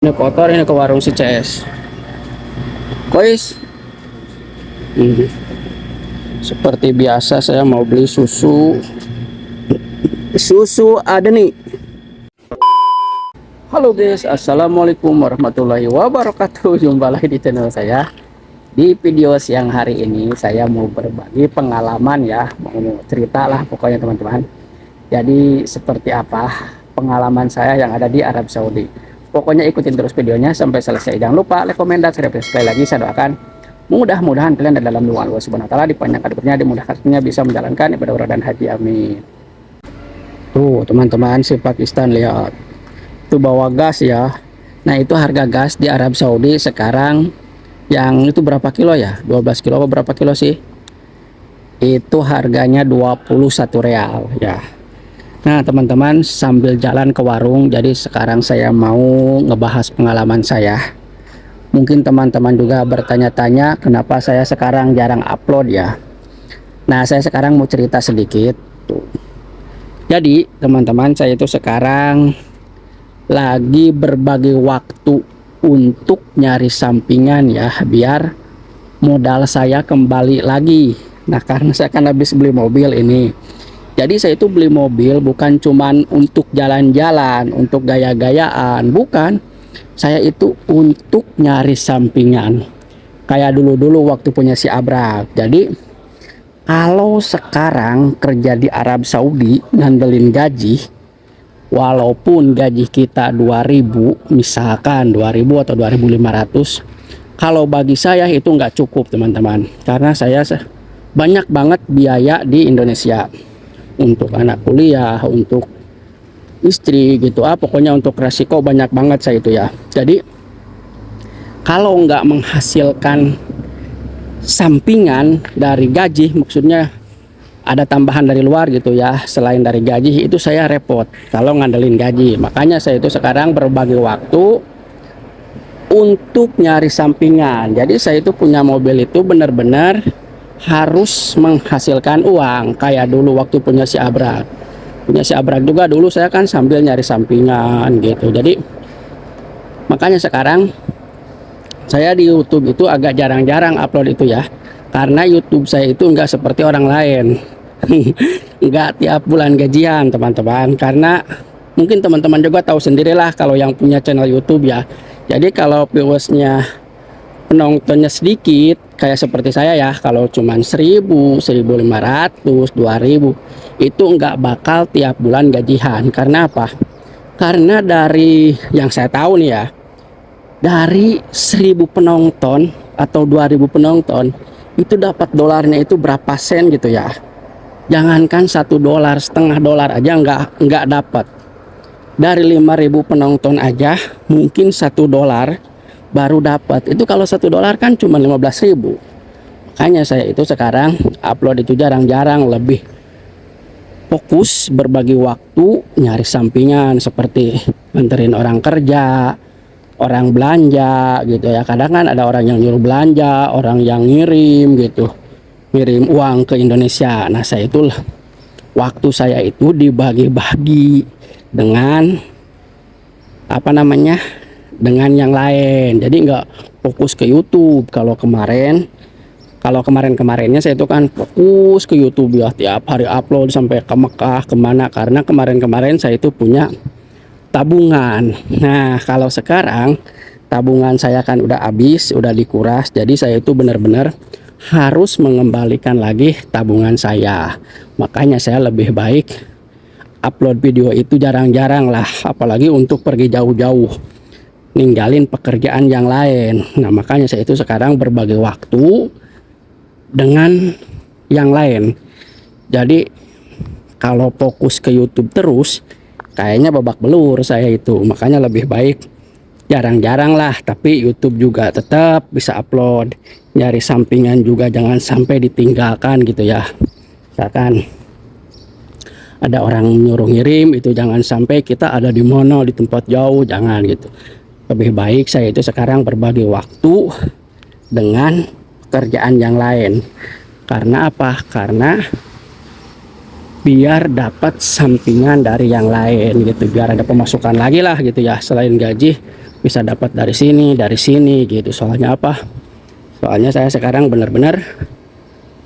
Ini kotor, ini ke warung si CS. Kois. Hmm. Seperti biasa saya mau beli susu. Susu ada nih. Halo guys, assalamualaikum warahmatullahi wabarakatuh. Jumpa lagi di channel saya. Di video siang hari ini saya mau berbagi pengalaman ya, mau cerita lah pokoknya teman-teman. Jadi seperti apa pengalaman saya yang ada di Arab Saudi. Pokoknya ikutin terus videonya sampai selesai. Jangan lupa like, komen, dan subscribe. Sekali lagi saya doakan mudah-mudahan kalian ada dalam lindungan Allah Subhanahu wa taala, dipanjangkan umurnya, dimudahkannya bisa menjalankan ibadah dan haji, amin. Tuh teman-teman, si Pakistan lihat. Itu bawa gas ya. Nah, itu harga gas di Arab Saudi sekarang yang itu berapa kilo ya? 12 kilo apa berapa kilo sih? Itu harganya 21 real ya. Nah teman-teman, sambil jalan ke warung, jadi sekarang saya mau ngebahas pengalaman saya. Mungkin teman-teman juga bertanya-tanya kenapa saya sekarang jarang upload ya. Nah saya sekarang mau cerita sedikit tuh. Jadi teman-teman, saya itu sekarang lagi berbagi waktu untuk nyari sampingan ya, biar modal saya kembali lagi. Nah karena saya kan habis beli mobil ini, jadi saya itu beli mobil bukan cuman untuk jalan-jalan, untuk gaya-gayaan, bukan. Saya itu untuk nyari sampingan. Kayak dulu-dulu waktu punya si Abrak. Jadi kalau sekarang kerja di Arab Saudi ngandelin gaji, walaupun gaji kita 2000, misalkan 2000 atau 2500, kalau bagi saya itu nggak cukup teman-teman. Karena saya banyak banget biaya di Indonesia. Untuk anak kuliah, untuk istri gitu, pokoknya untuk resiko banyak banget saya itu ya. Jadi kalau nggak menghasilkan sampingan dari gaji, maksudnya ada tambahan dari luar gitu ya, selain dari gaji, itu saya repot kalau ngandelin gaji. Makanya saya itu sekarang berbagi waktu untuk nyari sampingan. Jadi saya itu punya mobil itu benar-benar harus menghasilkan uang. Kayak dulu waktu punya si Abrak juga, dulu saya kan sambil nyari sampingan gitu. Jadi makanya sekarang saya di YouTube itu agak jarang-jarang upload itu ya, karena YouTube saya itu nggak seperti orang lain. Nggak tiap bulan gajian teman-teman, karena mungkin teman-teman juga tahu sendirilah kalau yang punya channel YouTube ya. Jadi kalau viewersnya, penontonnya sedikit kayak seperti saya ya, kalau cuman 1000, 1500, 2000, itu nggak bakal tiap bulan gajian. Karena apa? Karena dari yang saya tahu nih ya, dari 1000 penonton atau 2000 penonton itu dapat dolarnya itu berapa sen gitu ya. Jangankan $1, setengah dolar aja nggak dapat. Dari 5000 penonton aja mungkin $1 baru dapat. Itu kalau $1 kan cuma 15.000. Makanya saya itu sekarang upload itu jarang-jarang, lebih fokus berbagi waktu nyari sampingan seperti nganterin orang kerja, orang belanja gitu ya. Kadang kan ada orang yang nyuruh belanja, orang yang ngirim gitu, ngirim uang ke Indonesia. Nah saya itu waktu saya itu dibagi-bagi dengan apa namanya, dengan yang lain. Jadi nggak fokus ke YouTube. Kalau kemarinnya saya itu kan fokus ke YouTube ya, tiap hari upload sampai ke Mekah kemana, karena kemarin saya itu punya tabungan. Nah kalau sekarang tabungan saya kan udah habis, udah dikuras, jadi saya itu benar-benar harus mengembalikan lagi tabungan saya. Makanya saya lebih baik upload video itu jarang-jarang lah, apalagi untuk pergi jauh-jauh, ninggalin pekerjaan yang lain. Nah makanya saya itu sekarang berbagi waktu dengan yang lain. Jadi kalau fokus ke YouTube terus kayaknya babak belur saya itu. Makanya lebih baik jarang-jarang lah, tapi YouTube juga tetap bisa upload. Nyari sampingan juga jangan sampai ditinggalkan gitu ya. Misalkan ada orang nyuruh ngirim, itu jangan sampai kita ada di mana, di tempat jauh, jangan gitu. Lebih baik saya itu sekarang berbagi waktu dengan pekerjaan yang lain. Karena apa? Karena biar dapat sampingan dari yang lain gitu, biar ada pemasukan lagi lah gitu ya, selain gaji bisa dapat dari sini gitu. Soalnya apa? Soalnya saya sekarang benar-benar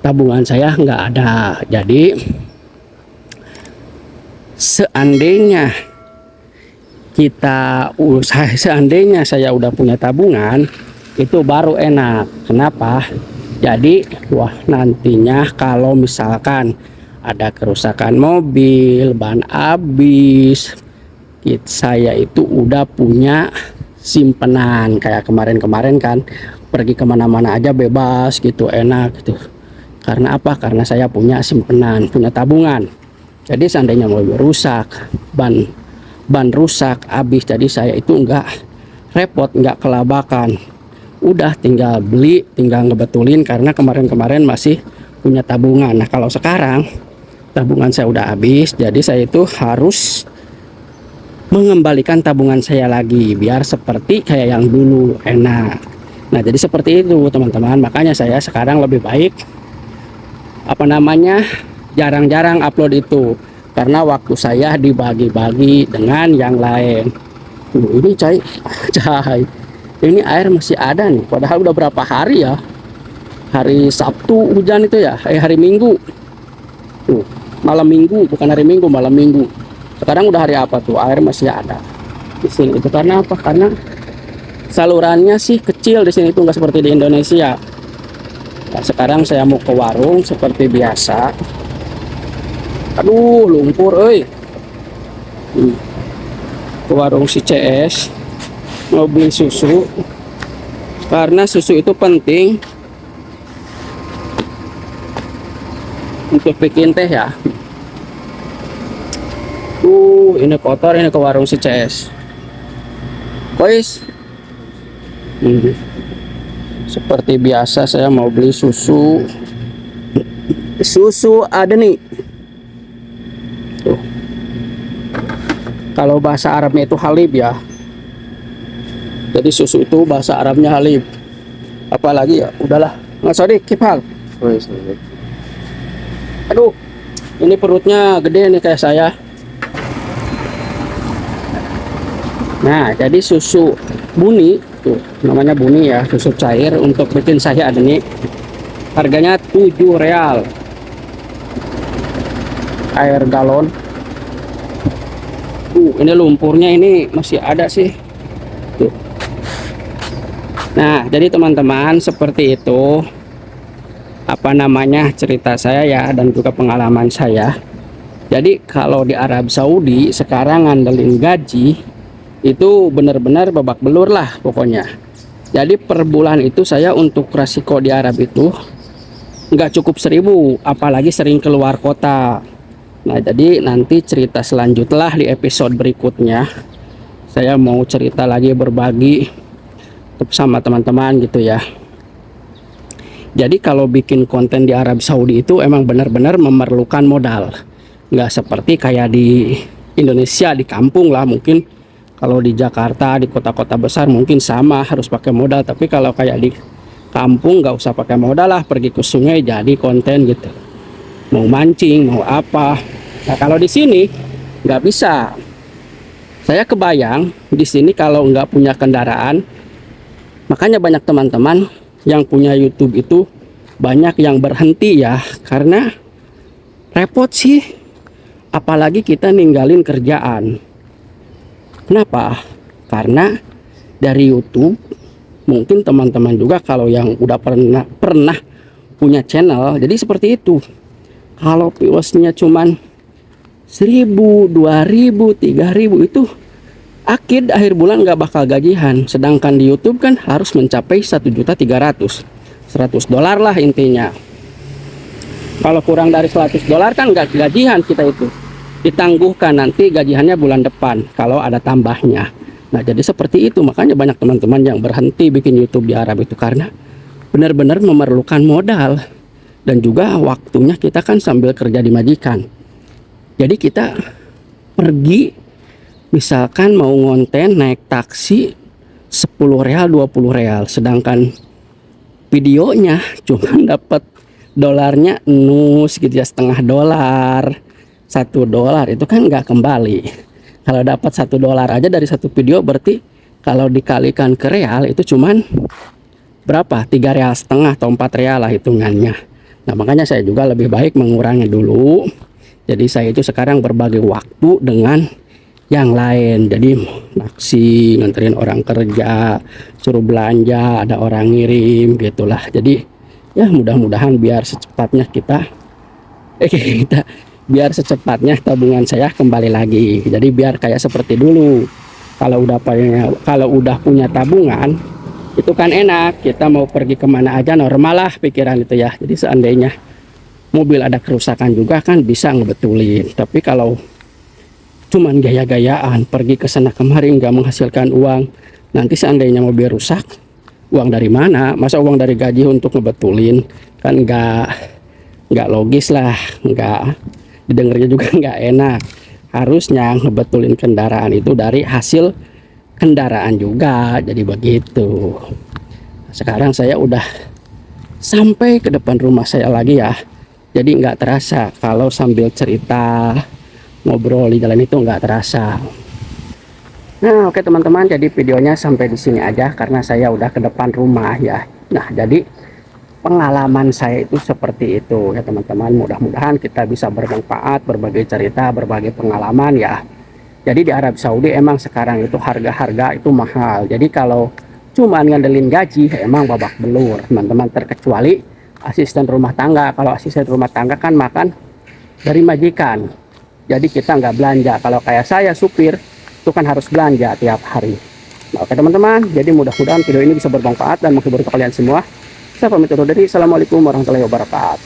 tabungan saya nggak ada. Jadi seandainya seandainya saya udah punya tabungan, itu baru enak. Kenapa? Jadi nantinya kalau misalkan ada kerusakan mobil, ban habis, saya itu udah punya simpenan. Kayak kemarin-kemarin kan pergi kemana-mana aja bebas gitu, enak gitu. Karena apa? Karena saya punya simpenan, punya tabungan. Jadi seandainya mobil rusak, ban rusak habis, jadi saya itu nggak repot, nggak kelabakan, udah tinggal beli, tinggal ngebetulin karena kemarin-kemarin masih punya tabungan. Nah kalau sekarang tabungan saya udah habis, jadi saya itu harus mengembalikan tabungan saya lagi biar seperti kayak yang dulu, enak. Nah jadi seperti itu teman-teman, makanya saya sekarang lebih baik jarang-jarang upload itu, karena waktu saya dibagi-bagi dengan yang lain. Ini cai, ini air masih ada nih, padahal udah berapa hari ya, hari Sabtu hujan itu ya, hari Minggu tuh, malam Minggu, bukan hari Minggu, malam Minggu. Sekarang udah hari apa tuh, air masih ada di sini. Itu karena apa? Karena salurannya sih kecil di sini, itu nggak seperti di Indonesia. Nah, sekarang saya mau ke warung seperti biasa. Aduh, lumpur euy. Ke warung si CS mau beli susu, karena susu itu penting untuk bikin teh ya. Ini kotor, ini ke warung si CS. Guys, seperti biasa saya mau beli susu. Susu ada nih. Tuh. Kalau bahasa Arabnya itu halib ya. Jadi susu itu bahasa Arabnya halib. Apalagi ya, udahlah. Nggak Sodik, kipal. Aduh, ini perutnya gede nih kayak saya. Nah, jadi susu Buni, tuh namanya Buni ya, susu cair untuk bikin saya ada nih. Harganya 7 real. Air galon. Ini lumpurnya ini masih ada sih. Tuh. Nah, jadi teman-teman seperti itu cerita saya ya, dan juga pengalaman saya. Jadi kalau di Arab Saudi sekarang ngandelin gaji itu benar-benar babak belur lah pokoknya. Jadi per bulan itu saya untuk resiko di Arab itu nggak cukup 1.000, apalagi sering keluar kota. Nah jadi nanti cerita selanjutnya di episode berikutnya. Saya mau cerita lagi, berbagi sama teman-teman gitu ya. Jadi kalau bikin konten di Arab Saudi itu emang benar-benar memerlukan modal. Nggak seperti kayak di Indonesia, di kampung lah mungkin. Kalau di Jakarta, di kota-kota besar mungkin sama, harus pakai modal. Tapi kalau kayak di kampung nggak usah pakai modal lah, pergi ke sungai jadi konten gitu. Mau mancing, mau apa. Nah kalau di sini nggak bisa. Saya kebayang di sini kalau nggak punya kendaraan, makanya banyak teman-teman yang punya YouTube itu banyak yang berhenti ya, karena repot sih. Apalagi kita ninggalin kerjaan. Kenapa? Karena dari YouTube, mungkin teman-teman juga kalau yang udah pernah punya channel, jadi seperti itu. Kalau viewersnya cuman 1.000, 2.000, 3.000 itu akhir bulan nggak bakal gajian. Sedangkan di YouTube kan harus mencapai 1.300.000, $100 lah intinya. Kalau kurang dari $100 kan nggak gajian kita itu. Ditangguhkan nanti gajiannya bulan depan kalau ada tambahnya. Nah jadi seperti itu, makanya banyak teman-teman yang berhenti bikin YouTube di Arab itu karena benar-benar memerlukan modal. Dan juga waktunya kita kan sambil kerja di majikan. Jadi kita pergi, misalkan mau ngonten naik taksi 10 real, 20 real. Sedangkan videonya cuma dapat dolarnya nus gitu ya, $0,5, $1. Itu kan nggak kembali. Kalau dapat $1 aja dari satu video berarti Kalau dikalikan ke real itu cuman berapa? 3,5 real atau 4 real lah hitungannya. Nah, makanya saya juga lebih baik mengurangi dulu. Jadi saya itu sekarang berbagi waktu dengan yang lain. Jadi naksi, nganterin orang kerja, suruh belanja, ada orang ngirim gitulah. Jadi ya mudah-mudahan biar secepatnya biar secepatnya tabungan saya kembali lagi. Jadi biar kayak seperti dulu. Kalau udah punya tabungan itu kan enak, kita mau pergi kemana aja normal lah pikiran itu ya. Jadi seandainya mobil ada kerusakan juga kan bisa ngebetulin. Tapi kalau cuman gaya-gayaan pergi ke sana kemari nggak menghasilkan uang, nanti seandainya mobil rusak, uang dari mana? Masa uang dari gaji untuk ngebetulin? Kan nggak logis lah, nggak didengarnya juga nggak enak. Harusnya ngebetulin kendaraan itu dari hasil kendaraan juga. Jadi begitu. Sekarang saya udah sampai ke depan rumah saya lagi ya. Jadi nggak terasa kalau sambil cerita ngobrol di jalan itu nggak terasa. Nah, oke teman-teman, jadi videonya sampai di sini aja karena saya udah ke depan rumah ya. Nah, jadi pengalaman saya itu seperti itu ya teman-teman. Mudah-mudahan kita bisa bermanfaat, berbagi cerita, berbagi pengalaman ya. Jadi di Arab Saudi emang sekarang itu harga-harga itu mahal. Jadi kalau cuman ngandelin gaji emang babak belur teman-teman, terkecuali asisten rumah tangga. Kalau asisten rumah tangga kan makan dari majikan, jadi kita nggak belanja. Kalau kayak saya supir itu kan harus belanja tiap hari. Nah, oke teman-teman, jadi mudah-mudahan video ini bisa bermanfaat dan menghibur kalian semua. Saya pamit undur diri. Assalamualaikum warahmatullahi wabarakatuh.